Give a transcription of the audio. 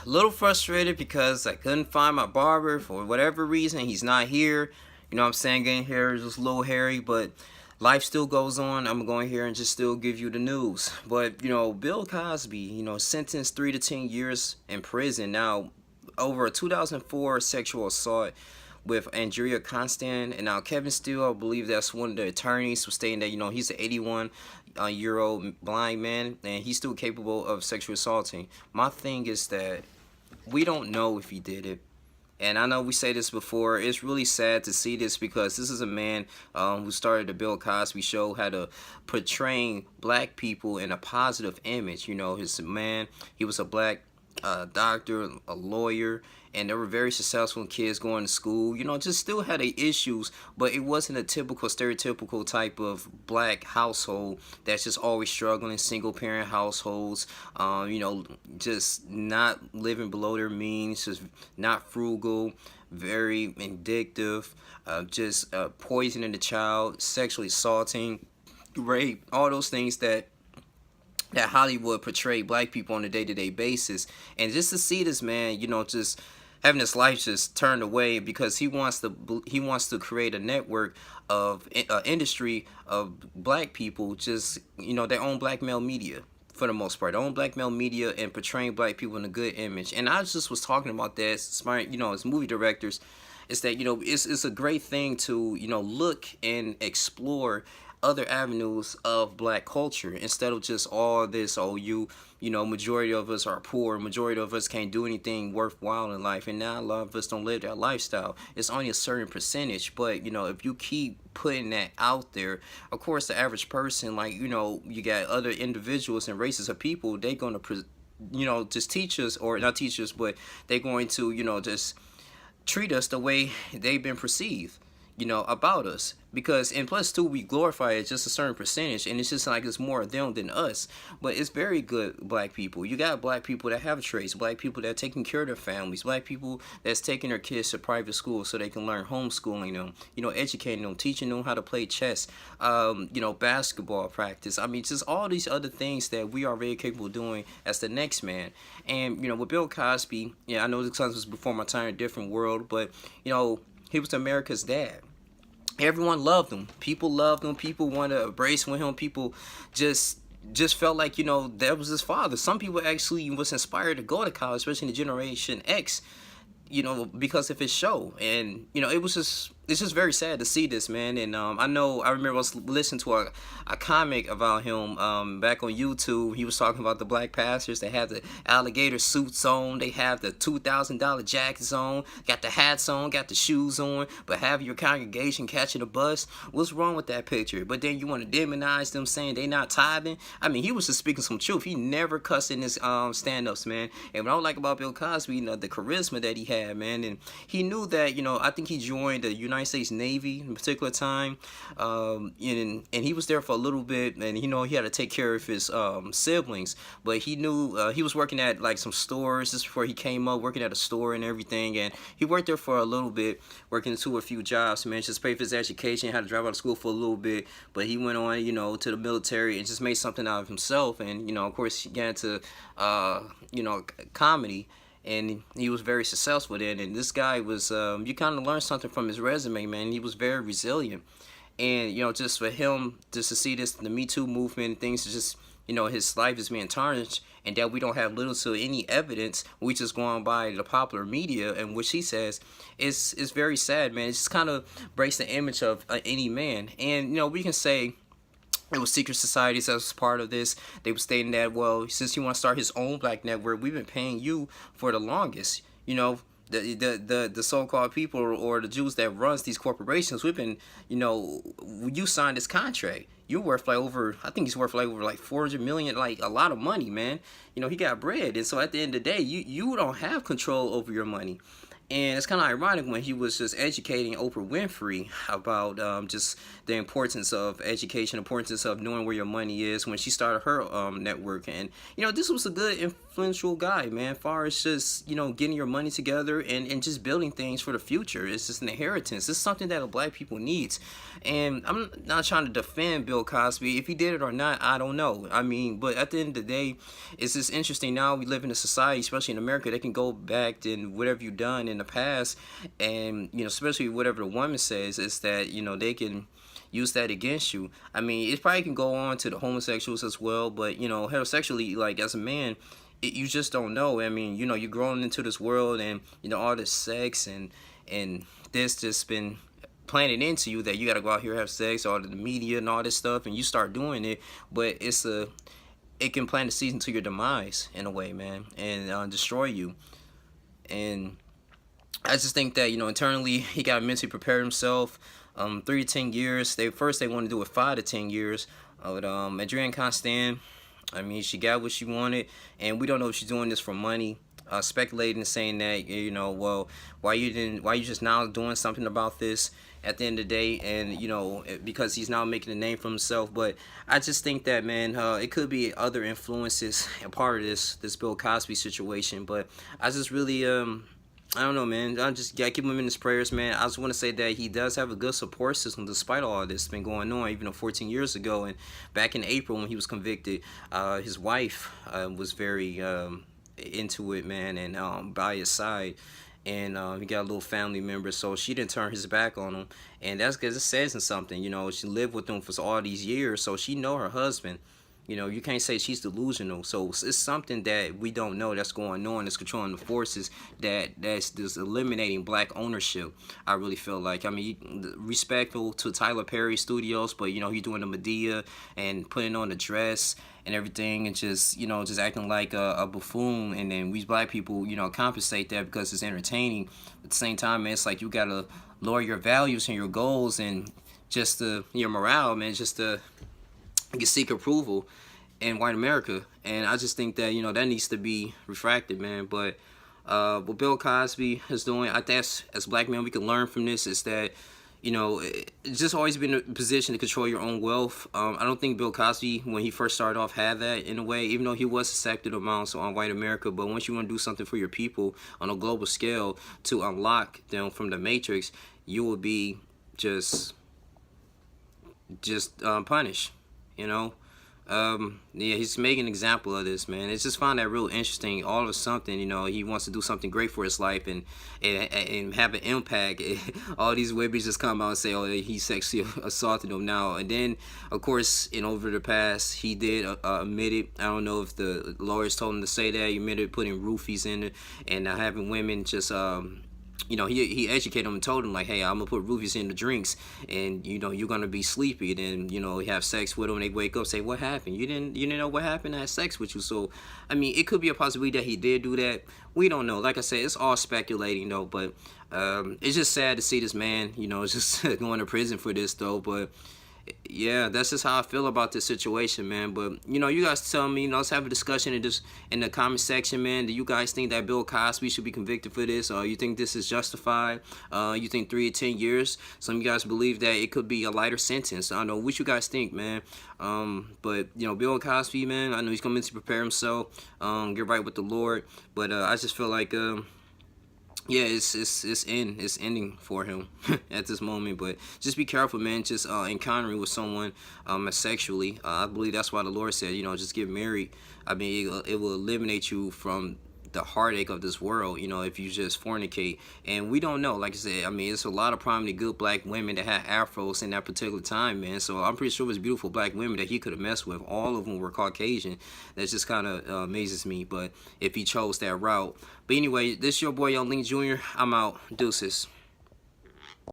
A little frustrated because I couldn't find my barber for whatever reason. He's not here. You know what I'm saying? Getting here is just a little hairy, but life still goes on. I'm going here and just still give you the news. But, Bill Cosby, sentenced 3 to 10 years in prison. Now, over a 2004 sexual assault with Andrea Constant, and now Kevin Steele, I believe that's one of the attorneys, was stating that he's an 81 year old blind man and he's still capable of sexual assaulting. My thing is that we don't know if he did it. And I know we say this before. It's really sad to see this because this is a man who started the Bill Cosby Show, had a portraying black people in a positive image. His man, he was a black doctor, a lawyer, and they were very successful kids going to school. Just still had the issues, but it wasn't a typical, stereotypical type of black household that's just always struggling, single parent households, just not living below their means, just not frugal, very vindictive, just poisoning the child, sexually assaulting, rape, all those things that Hollywood portray black people on a day-to-day basis. And just to see this man, just having his life just turned away because he wants to create a network of industry of black people, just their own black male media for the most part, their own black male media, and portraying black people in a good image. And I just was talking about that, as movie directors, is that it's a great thing to look and explore other avenues of black culture instead of just all this, majority of us are poor, majority of us can't do anything worthwhile in life, and now a lot of us don't live that lifestyle. It's only a certain percentage, but if you keep putting that out there, of course the average person, you got other individuals and races of people, they're going to just teach us, or not teach us, but they're going to just treat us the way they've been perceived about us, because and plus too, we glorify it just a certain percentage, and it's just like it's more of them than us. But it's very good black people. You got black people that have traits, black people that are taking care of their families, black people that's taking their kids to private school so they can learn, homeschooling them, educating them, teaching them how to play chess, basketball practice. I mean, just all these other things that we are very capable of doing as the next man. And with Bill Cosby, yeah, I know this was before my time, a different world, but he was America's dad. Everyone loved him. People loved him. People wanted to embrace with him. People just felt like that was his father. Some people actually was inspired to go to college, especially in the Generation X, because of his show. And it's just very sad to see this, man. And I remember I was listening to a comic about him back on YouTube. He was talking about the black pastors. They have the alligator suits on, they have the $2,000 jackets on, got the hats on, got the shoes on, but have your congregation catching a bus. What's wrong with that picture? But then you want to demonize them, saying they not tithing. I mean, he was just speaking some truth. He never cussed in his stand-ups, man. And what I like about Bill Cosby, the charisma that he had, man. And he knew that, I think he joined the United States Navy in a particular time, and he was there for a little bit, and he had to take care of his siblings, but he knew he was working at like some stores just before he came up, working at a store and everything, and he worked there for a little bit, working to a few jobs, man, just pay for his education, had to drop out of school for a little bit, but he went on, to the military and just made something out of himself, and of course he got into comedy, and he was very successful then. And this guy was, you kind of learn something from his resume, man. He was very resilient, and just for him just to see this, the Me Too movement, things just, his life is being tarnished, and that we don't have little to any evidence. We just going by the popular media, and which he says is very sad, man. It just kind of breaks the image of any man, and we can say it was secret societies that was part of this. They were stating that, well, since you want to start his own black network, we've been paying you for the longest. The so-called people, or the Jews that runs these corporations, we've been, you signed this contract. You're worth I think he's worth over like 400 million, like a lot of money, man. He got bread. And so at the end of the day, you don't have control over your money. And it's kind of ironic when he was just educating Oprah Winfrey about just the importance of education, importance of knowing where your money is when she started her network. And, this was a good, influential guy, man, as far as just, getting your money together and just building things for the future. It's just an inheritance. It's something that a black people needs. And I'm not trying to defend Bill Cosby. If he did it or not, I don't know. I mean, but at the end of the day, it's just interesting now we live in a society, especially in America, they can go back and whatever you've done in the past, and especially whatever the woman says, is that they can use that against you. I mean, it probably can go on to the homosexuals as well, but heterosexually, like as a man, you just don't know. I mean, you're growing into this world, and all this sex and this just been planted into you that you got to go out here and have sex, all the media and all this stuff, and you start doing it, but it can plant a seed into your demise in a way, man, and destroy you. And I just think that internally he got to mentally prepare himself. 3 to 10 years. They want to do it 5 to 10 years. But Adrienne Constant, I mean, she got what she wanted, and we don't know if she's doing this for money. Speculating and saying that well, why you just now doing something about this at the end of the day, and because he's now making a name for himself. But I just think that, man, it could be other influences a part of this Bill Cosby situation. But I just really I don't know, man. I just gotta keep him in his prayers, man. I just want to say that he does have a good support system despite all of this been going on, even though 14 years ago. And back in April when he was convicted, his wife was very into it, man, and by his side. And he got a little family member, so she didn't turn his back on him. And that's because it says in something, she lived with him for all these years, so she know her husband. You can't say she's delusional. So it's something that we don't know that's going on, that's controlling the forces that's just eliminating black ownership. I really feel like, I mean, respectful to Tyler Perry Studios, but he's doing the Medea and putting on the dress and everything, and just just acting like a buffoon. And then we black people compensate that because it's entertaining. At the same time, man, it's like you gotta lower your values and your goals and just your morale, man, just to get seek approval in white America. And I just think that that needs to be refracted, man. But what Bill Cosby is doing, I think as black men we can learn from this is that it's just always been a position to control your own wealth. I don't think Bill Cosby, when he first started off, had that in a way, even though he was accepted amounts on white America. But once you want to do something for your people on a global scale to unlock them from the matrix, you will be just punished. Yeah, he's making an example of this, man. It's just found that real interesting. All of something, he wants to do something great for his life and have an impact. All these women just come out and say, oh, he sexually assaulted them now. And then, of course, over the past, he did admit it. I don't know if the lawyers told him to say that. He admitted putting roofies in it and having women just he educated them and told them, like, hey, I'm gonna put roofies in the drinks, and you're gonna be sleepy. Then he have sex with them, and they wake up, say, what happened? You didn't know what happened? I had sex with you. So I mean, it could be a possibility that he did do that. We don't know. Like I said, it's all speculating though. But it's just sad to see this man just going to prison for this though. But yeah, that's just how I feel about this situation, man. But you guys tell me, let's have a discussion in the comment section, man. Do you guys think that Bill Cosby should be convicted for this, or you think this is justified? You think 3 to 10 years? Some of you guys believe that it could be a lighter sentence. I don't know what you guys think, man. But Bill Cosby, man, I know he's coming to prepare himself, get right with the Lord. But I just feel like yeah, it's ending for him at this moment. But just be careful, man. Just encountering with someone sexually. I believe that's why the Lord said, just get married. I mean, it will eliminate you from the heartache of this world, if you just fornicate. And we don't know, like I said, I mean, it's a lot of prominent good black women that had afros in that particular time, man. So I'm pretty sure it was beautiful black women that he could have messed with. All of them were Caucasian. That just kind of amazes me. But if he chose that route. But anyway, this is your boy Young Link Jr. I'm out. Deuces.